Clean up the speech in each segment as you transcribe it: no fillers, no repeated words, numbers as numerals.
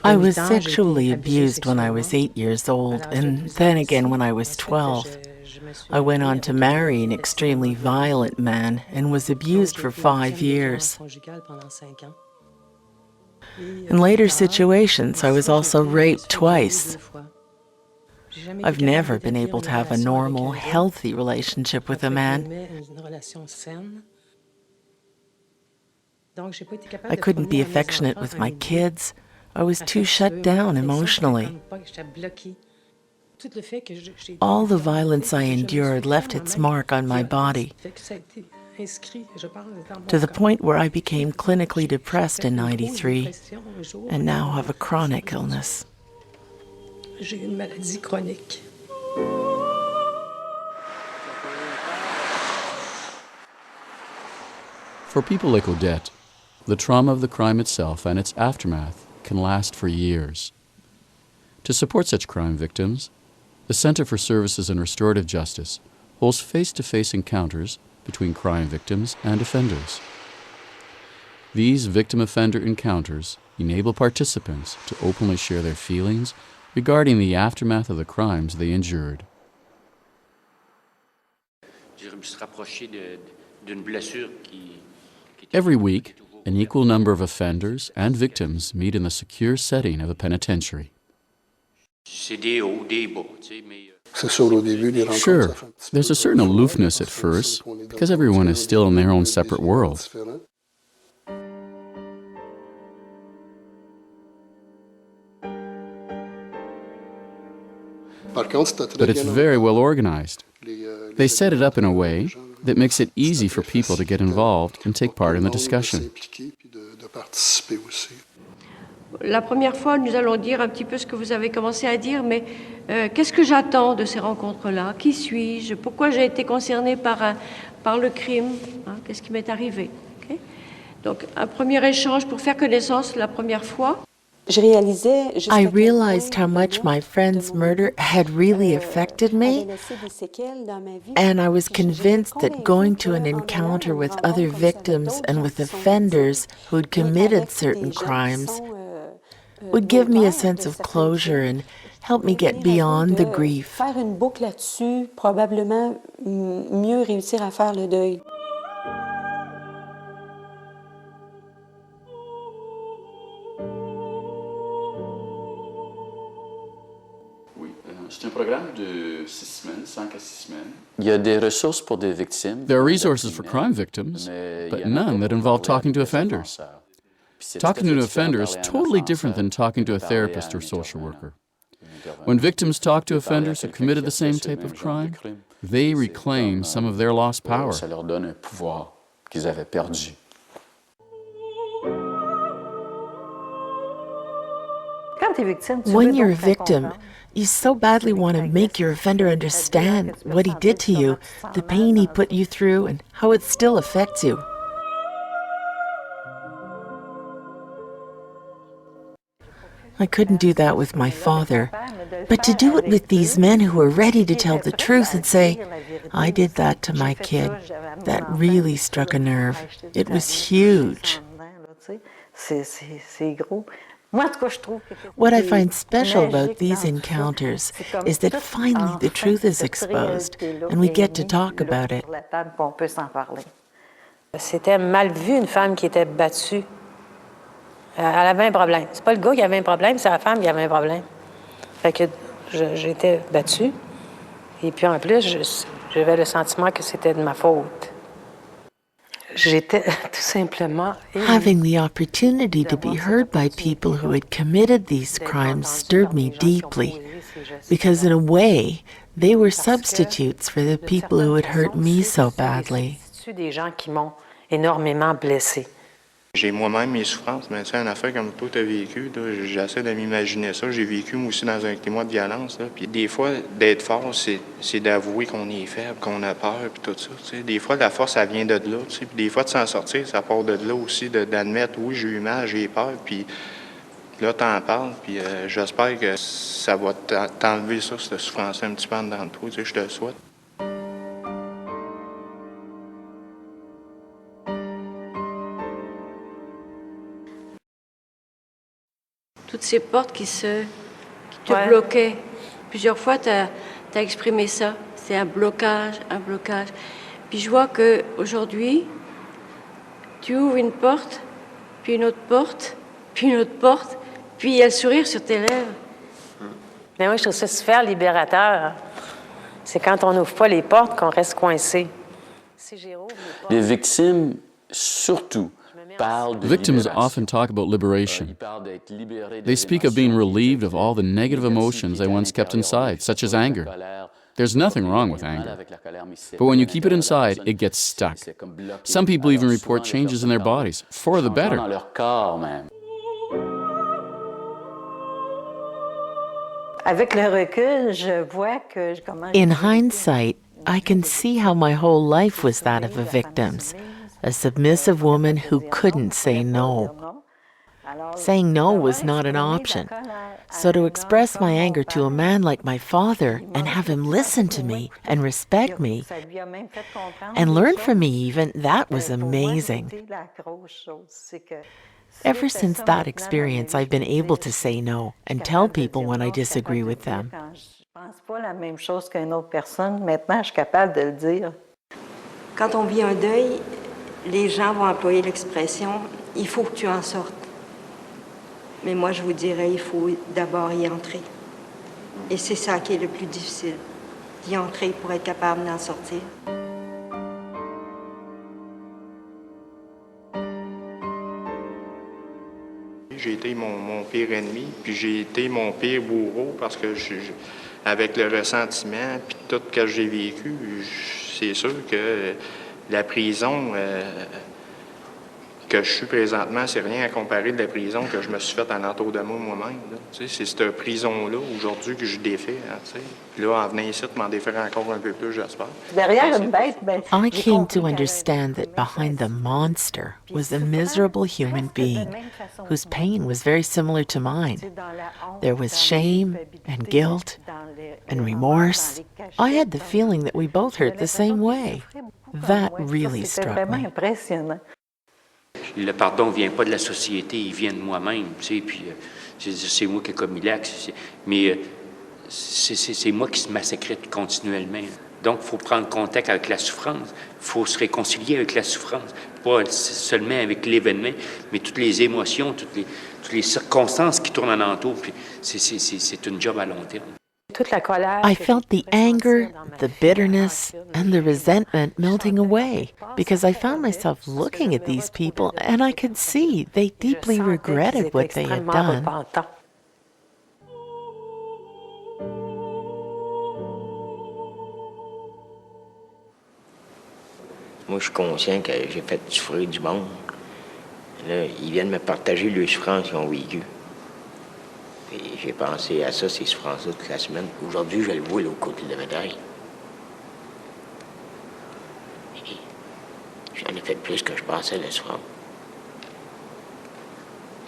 I was sexually abused when I was 8 years old, and then again when I was 12. I went on to marry an extremely violent man and was abused for 5 years. In later situations, I was also raped twice. I've never been able to have a normal, healthy relationship with a man. I couldn't be affectionate with my kids. I was too shut down emotionally. All the violence I endured left its mark on my body, to the point where I became clinically depressed in '93 and now have a chronic illness. For people like Odette, the trauma of the crime itself and its aftermath can last for years. To support such crime victims, the Center for Services and Restorative Justice holds face-to-face encounters between crime victims and offenders. These victim-offender encounters enable participants to openly share their feelings regarding the aftermath of the crimes they endured. Every week, an equal number of offenders and victims meet in the secure setting of a penitentiary. Sure, there's a certain aloofness at first, because everyone is still in their own separate world. But it's very well organized. They set it up in a way that makes it easy for people to get involved and take part in the discussion. La première fois, nous allons dire un petit peu ce que vous avez commencé à dire, mais qu'est-ce que j'attends de ces rencontres-là? Qui suis-je? Pourquoi j'ai été concernée par le crime? Qu'est-ce qui m'est arrivé? Okay? Donc, un premier échange pour faire connaissance la première fois. I realized how much my friend's murder had really affected me, and I was convinced that going to an encounter with other victims and with offenders who'd committed certain crimes would give me a sense of closure and help me get beyond the grief. Faire une boucle là-dessus, probablement mieux réussir à faire le deuil. C'est un programme de 6 semaines, 5 à 6 semaines. Il y a des ressources pour des victimes. There are resources for crime victims, but none that involve talking to offenders. Talking to an offender is totally different than talking to a therapist or social worker. When victims talk to offenders who committed the same type of crime, they reclaim some of their lost power. Ça leur donne un pouvoir qu'ils avaient perdu. When you're a victim, you so badly want to make your offender understand what he did to you, the pain he put you through, and how it still affects you. I couldn't do that with my father, but to do it with these men who were ready to tell the truth and say, I did that to my kid, that really struck a nerve. It was huge. What I find special about these encounters is that finally the truth is exposed and we get to talk about it. C'était mal vu, une femme qui était battue. Elle avait un problème. C'est pas le gars qui avait un problème, c'est la femme qui avait un problème. Fait que j'étais battue. Et puis en plus, j'avais le sentiment que c'était de ma faute. J'étais tout simplement... Having the opportunity to be heard by people who had committed these crimes stirred me deeply, because in a way, they were substitutes for the people who had hurt me so badly. Des gens qui m'ont énormément blessée. J'ai moi-même mes souffrances, mais c'est une affaire comme toi, tu as vécu. J'essaie de m'imaginer ça. J'ai vécu, moi aussi, dans un climat de violence. Là. Puis des fois, d'être fort, c'est d'avouer qu'on est faible, qu'on a peur, puis tout ça. T'sais. Des fois, la force, ça vient de là. Puis des fois, de s'en sortir, ça part de là aussi, d'admettre, oui, j'ai eu mal, j'ai peur. Puis là, t'en parles, puis j'espère que ça va t'enlever ça, cette souffrance un petit peu en dedans de toi. Je te le souhaite. toutes ces portes qui te Ouais. bloquaient. Plusieurs fois, tu as exprimé ça. C'est un blocage, un blocage. Puis je vois qu'aujourd'hui, tu ouvres une porte, puis une autre porte, puis une autre porte, puis il y a le sourire sur tes lèvres. Mais moi, je trouve ça super libérateur. C'est quand on n'ouvre pas les portes qu'on reste coincé. Si j'y rouvre les portes, Les victimes, surtout, parlent de Victims libération. often talk about liberation. Ils parlent d'être libérés They des speak of being émotions relieved of all the négatives negative emotions they qui étaient à once kept l'intérieur inside, d'eux. such as La anger. colère, There's nothing wrong with il y a mal anger. avec la colère, mais c'est But when you à keep it l'intérieur de la inside, personne, it gets stuck. c'est comme bloqué. Some people even Alors, report souvent, les changes in their personnes bodies, for the changements better. dans leur corps même. Avec le recul, je vois que comment... In hindsight, I can see how my whole life was that of a victim's, a submissive woman who couldn't say no. Saying no was not an option. So to express my anger to a man like my father and have him listen to me and respect me and learn from me even, that was amazing. Ever since that experience, I've been able to say no and tell people when I disagree with them. Je pense pas la même chose qu'une autre personne. Maintenant, je suis capable de le dire. Quand on vit un deuil, les gens vont employer l'expression « il faut que tu en sortes ». Mais moi, je vous dirais, il faut d'abord y entrer. Et c'est ça qui est le plus difficile, d'y entrer pour être capable d'en sortir. J'ai été mon pire ennemi, puis j'ai été mon pire bourreau parce que avec le ressentiment puis tout ce que j'ai vécu, c'est sûr que la prison que je suis présentement, c'est rien à comparer de la prison que je me suis faite en entour de moi-même. Tu sais, c'est cette prison-là, aujourd'hui, que je défais. Hein, tu sais. Puis là, en venant ici, m'en défaire encore un peu plus, j'espère. Derrière une bête, ben, I came to understand that behind the monster was a miserable human being whose pain was very similar to mine. There was shame and guilt and remorse. I had the feeling that we both hurt the same way. That really c'était struck vraiment me. impressionnant. Le pardon ne vient pas de la société, il vient de moi-même, tu sais, puis c'est moi qui ai commis l'acte, mais c'est moi qui se massacrais continuellement. Donc, il faut prendre contact avec la souffrance, il faut se réconcilier avec la souffrance, pas seulement avec l'événement, mais toutes les émotions, toutes les circonstances qui tournent en entour, puis c'est une job à long terme. toute la colère. I felt the anger, the bitterness, and the resentment melting away because I found myself looking at these people and I could see they deeply regretted what they had done. Moi, je suis conscient que j'ai fait souffrir du monde. Là, ils viennent me partager les souffrances qu'ils ont vécues. Et j'ai pensé à ça, ces souffrances-là, toute la semaine. Aujourd'hui, je le vois, l'autre côté de la médaille. J'en ai fait plus que je pensais, la souffrance.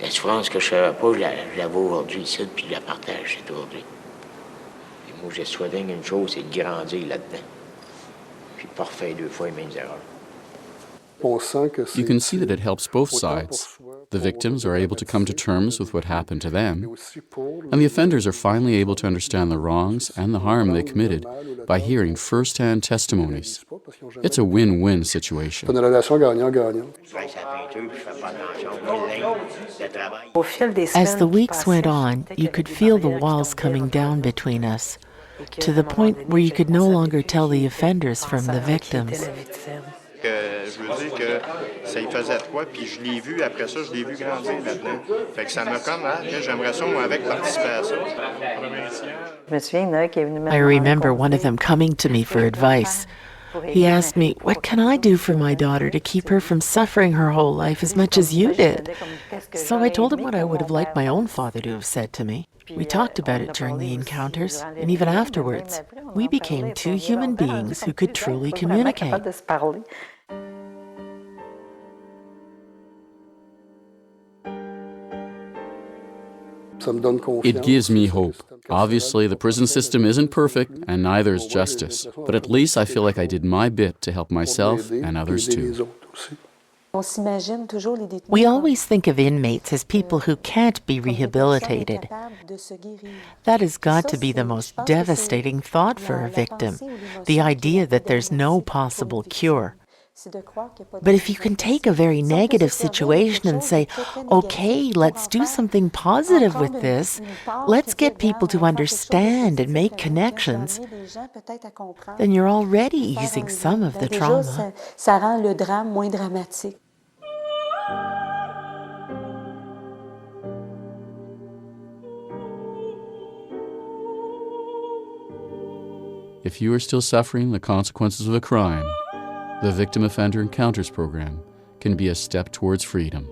La souffrance que je ne savais pas, je la vois aujourd'hui ici, puis je la partage, c'est aujourd'hui. Et moi, je souhaite une chose, c'est de grandir là-dedans. Puis de ne pas refaire 2 fois les mêmes erreurs. You can see that it helps both sides. The victims are able to come to terms with what happened to them, and the offenders are finally able to understand the wrongs and the harm they committed by hearing first-hand testimonies. It's a win-win situation. As the weeks went on, you could feel the walls coming down between us, to the point where you could no longer tell the offenders from the victims. Je veux dire que ça y faisait de quoi, puis je l'ai vu, après ça, je l'ai vu grandir là-dedans. Fait que ça m'a comme, j'aimerais ça, moi, avec, participer à ça. Je me souviens, il y en a un qui est venu me I remember one of them coming to me for advice. He asked me, "What can I do for my daughter to keep her from suffering her whole life as much as you did?" So I told him what I would have liked my own father to have said to me. We talked about it during the encounters, and even afterwards. We became 2 human beings who could truly communicate. It gives me hope. Obviously, the prison system isn't perfect, and neither is justice. But at least I feel like I did my bit to help myself and others too. We always think of inmates as people who can't be rehabilitated. That has got to be the most devastating thought for a victim, the idea that there's no possible cure. But if you can take a very negative situation and say, okay, let's do something positive with this, let's get people to understand and make connections, then you're already easing some of the trauma. Ça rend le drame moins dramatique. If you are still suffering the consequences of a crime, the Victim Offender Encounters program can be a step towards freedom.